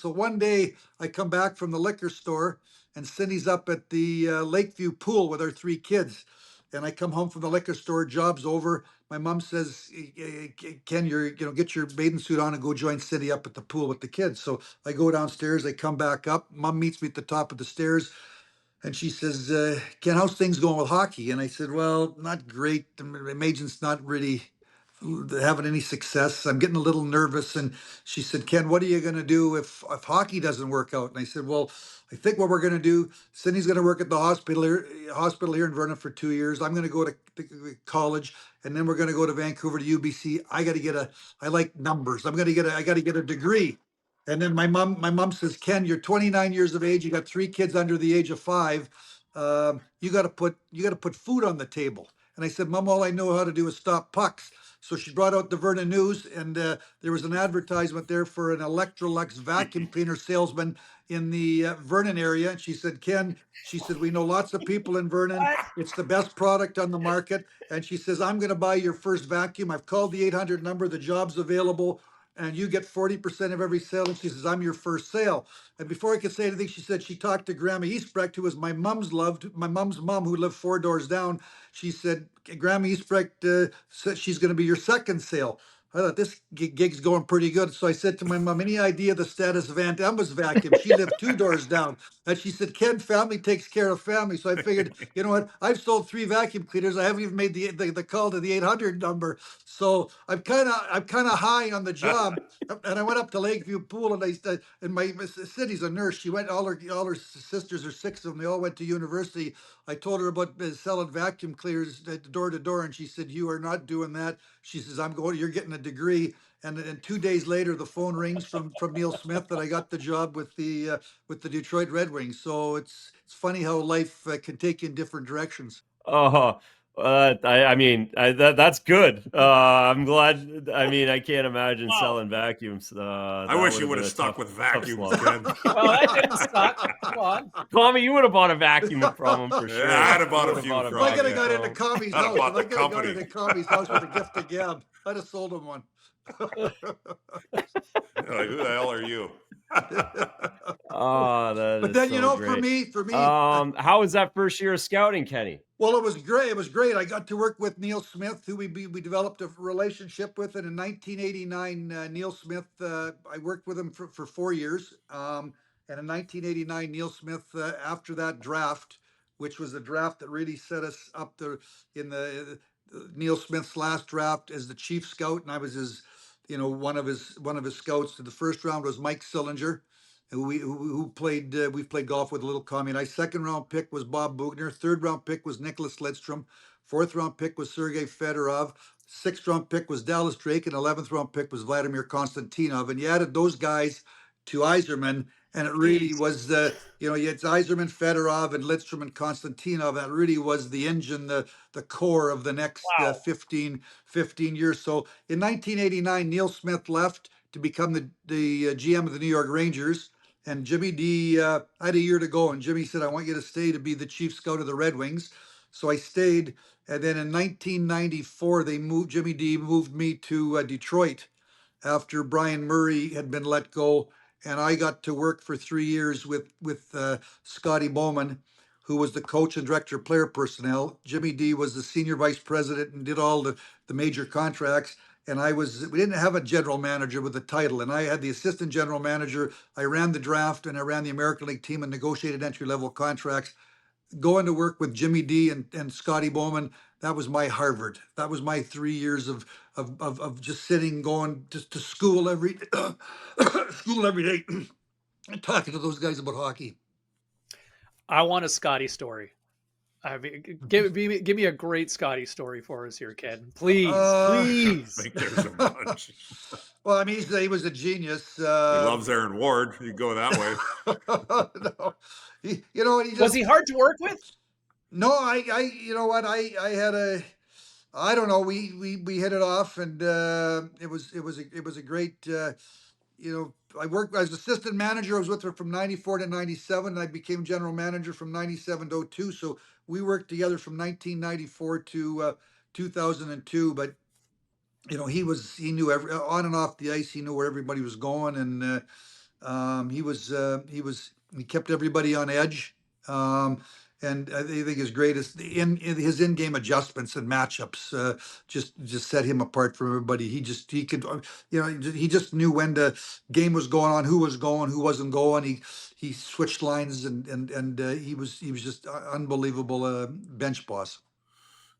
So one day I come back from the liquor store, and Cindy's up at the Lakeview pool with her three kids. And I come home from the liquor store, job's over. My mom says, Ken, get your bathing suit on and go join Cindy up at the pool with the kids. So I go downstairs, I come back up. Mom meets me at the top of the stairs. And she says, Ken, how's things going with hockey? And I said, well, not great. The agent's not really having any success. I'm getting a little nervous. And she said, Ken, what are you going to do if hockey doesn't work out? And I said, well, I think what we're going to do, Cindy's going to work at the hospital here in Vernon for 2 years. I'm going to go to college, and then we're going to go to Vancouver to UBC. I like numbers. I got to get a degree. And then my mom says, Ken, you're 29 years of age. You got three kids under the age of 5. You got to put food on the table. And I said, Mom, all I know how to do is stop pucks. So she brought out the Vernon News, and there was an advertisement there for an Electrolux vacuum cleaner salesman in the Vernon area. And she said, Ken, she said, we know lots of people in Vernon. It's the best product on the market. And she says, I'm going to buy your first vacuum. I've called the 800 number. The job's available, and you get 40% of every sale. And she says, I'm your first sale. And before I could say anything, she said she talked to Grandma Eastbrecht, who was my mom's mom, who lived 4 doors down. She said, Grandma Eastbrecht said she's going to be your second sale. I thought this gig's going pretty good. So I said to my mom, any idea the status of Aunt Emma's vacuum? She lived 2 doors down. And she said, Ken, family takes care of family. So I figured, you know what? I've sold 3 vacuum cleaners. I haven't even made the call to the 800 number. So I'm kind of high on the job. And I went up to Lakeview Pool, and my Cindy's a nurse. She went, all her sisters, are 6 of them. They all went to university. I told her about selling vacuum cleaners door to door, and she said, you are not doing that. She says, you're getting a degree. And 2 days later, the phone rings from Neil Smith that I got the job with the Detroit Red Wings. So it's funny how life can take you in different directions. Oh, that's good. I'm glad. I mean, I can't imagine selling vacuums. I wish you would have stuck with vacuums, Ken. Well, that didn't suck. Come on. Tommy, you would have bought a vacuum from him for sure. Yeah, I'd have bought a few. If I could have got into Commie's house, with a gift to gab, I'd have sold him one. Like, who the hell are you? Oh, but then so great. for me, how was that first year of scouting, Kenny? Well, it was great. I got to work with Neil Smith, who we developed a relationship with. And in 1989, Neil Smith, I worked with him for 4 years. And in 1989, Neil Smith, after that draft, which was the draft that really set us up Neil Smith's last draft as the chief scout, and I was his, one of his scouts. The first round was Mike Sillinger, who played, we've played golf with a little Commie and I. Second round pick was Bob Bugner. Third round pick was Nicholas Lidstrom. Fourth round pick was Sergei Fedorov. Sixth round pick was Dallas Drake, and 11th round pick was Vladimir Konstantinov. And you added those guys to Yzerman, and it really was you had Yzerman, Fedorov, and Lidstrom and Konstantinov. That really was the engine, the core of the next 15 years. So in 1989, Neil Smith left to become the GM of the New York Rangers. And Jimmy D, I had a year to go, and Jimmy said, I want you to stay to be the chief scout of the Red Wings. So I stayed. And then in 1994, Jimmy D moved me to Detroit after Brian Murray had been let go. And I got to work for 3 years with Scotty Bowman, who was the coach and director of player personnel. Jimmy D was the senior vice president and did all the major contracts. And we didn't have a general manager with a title. And I had the assistant general manager. I ran the draft, and I ran the American League team and negotiated entry-level contracts. Going to work with Jimmy D and Scotty Bowman, that was my Harvard. That was my 3 years of just sitting, going to school every day, and talking to those guys about hockey. I want a Scotty story. Give me a great Scotty story for us here, Ken. Please. I think there's a bunch. Well, I mean, he was a genius. He loves Aaron Ward. You go that way. No. Was he hard to work with? No, I had I don't know. We hit it off, and it was a great. I worked as assistant manager. I was with her from 94 to 97, and I became general manager from 97 to 02. So we worked together from 1994 to 2002. But he knew on and off the ice. He knew where everybody was going, and He kept everybody on edge. Um, and I think his greatest in his in-game adjustments and matchups just set him apart from everybody. He could he just knew when the game was going on, who was going, who wasn't going. He switched lines and he was just unbelievable bench boss.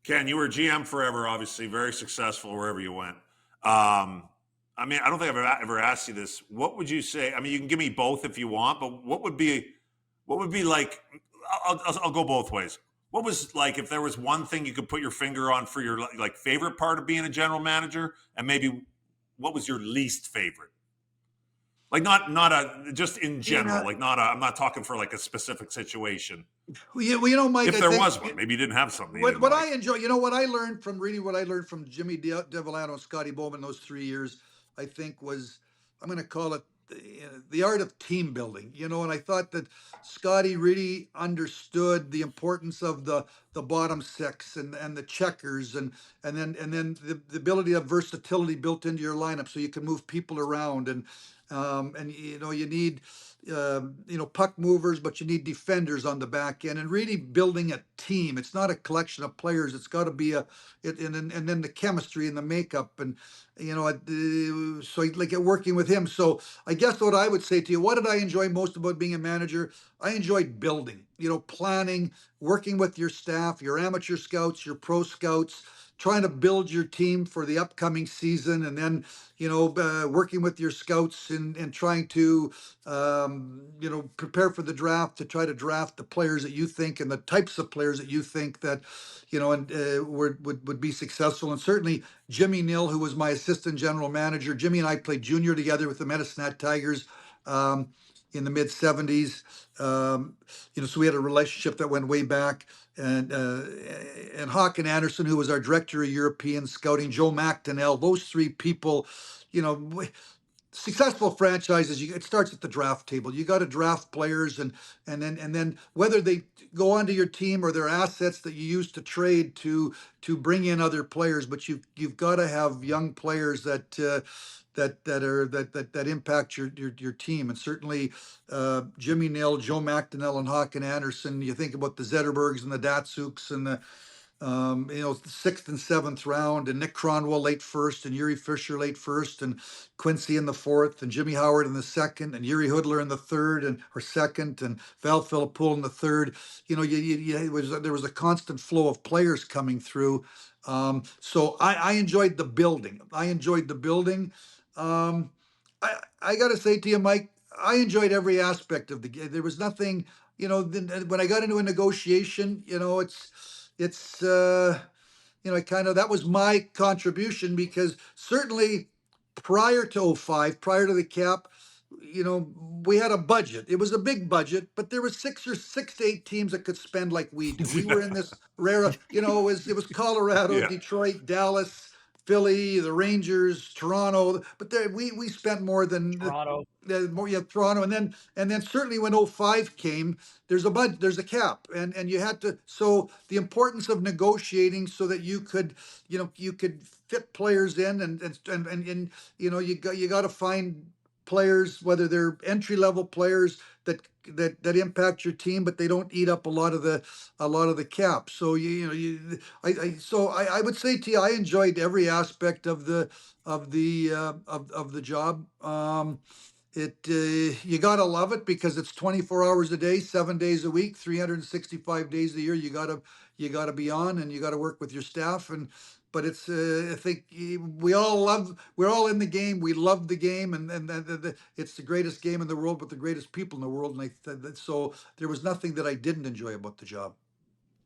Ken, you were GM forever, obviously very successful wherever you went. I mean, I don't think I've ever asked you this. What would you say? I mean, you can give me both if you want, but what would be like? I'll go both ways. What was like if there was one thing you could put your finger on for your like favorite part of being a general manager, and maybe what was your least favorite? Like not a just in general, like not a. I'm not talking for like a specific situation. Well, Mike, If there was one, maybe you didn't have something. What I enjoy, what I learned from Jimmy Devellano and Scotty Bowman those 3 years, I think was, I'm going to call it the art of team building. And I thought that Scotty really understood the importance of the bottom six and the checkers and then the ability of versatility built into your lineup so you can move people around and you need puck movers, but you need defenders on the back end, and really building a team. It's not a collection of players. It's got to be and then the chemistry and the makeup, and so like working with him. So I guess what I would say to you, what did I enjoy most about being a manager? I enjoyed building, planning, working with your staff, your amateur scouts, your pro scouts, trying to build your team for the upcoming season, and then working with your scouts and trying to prepare for the draft, to try to draft the players that you think and the types of players that you think that would be successful. And certainly Jimmy Nill, who was my assistant general manager, Jimmy and I played junior together with the Medicine Tigers. In the mid 70s, so we had a relationship that went way back. And Hawk and Anderson, who was our director of European scouting, Joe McDonnell, those three people, successful franchises, it starts at the draft table. You got to draft players, and then whether they go onto your team or their assets that you use to trade to bring in other players, but you've got to have young players that impact your team. And certainly Jimmy Nill, Joe McDonnell, and Hawk and Anderson. You think about the Zetterbergs and the Datsuks and the sixth and seventh round, and Nick Cronwell late first, and Yuri Fisher late first, and Quincy in the fourth, and Jimmy Howard in the second, and Yuri Hoodler in the third or second, and Val Philippou in the third. There was a constant flow of players coming through. So I enjoyed the building. I got to say to you, Mike, I enjoyed every aspect of the game. There was nothing, when I got into a negotiation, it's that was my contribution, because certainly prior to '05, prior to the cap, we had a budget. It was a big budget, but there was six to eight teams that could spend like we do. We were in this rare, it was Colorado, Yeah. Detroit, Dallas, Philly, the Rangers, Toronto, but we spent more than Toronto. Toronto, and then certainly when '05 came, there's a cap, and you had to. So the importance of negotiating so that you could fit players in, and you got to find players, whether they're entry level players that impact your team, but they don't eat up a lot of the cap. So I would say to you, I enjoyed every aspect of the job. You gotta love it, because it's 24 hours a day, 7 days a week, 365 days a year. You gotta be on, and you gotta work with your staff. But it's I think we're all in the game. We love the game, and it's the greatest game in the world with the greatest people in the world. So there was nothing that I didn't enjoy about the job.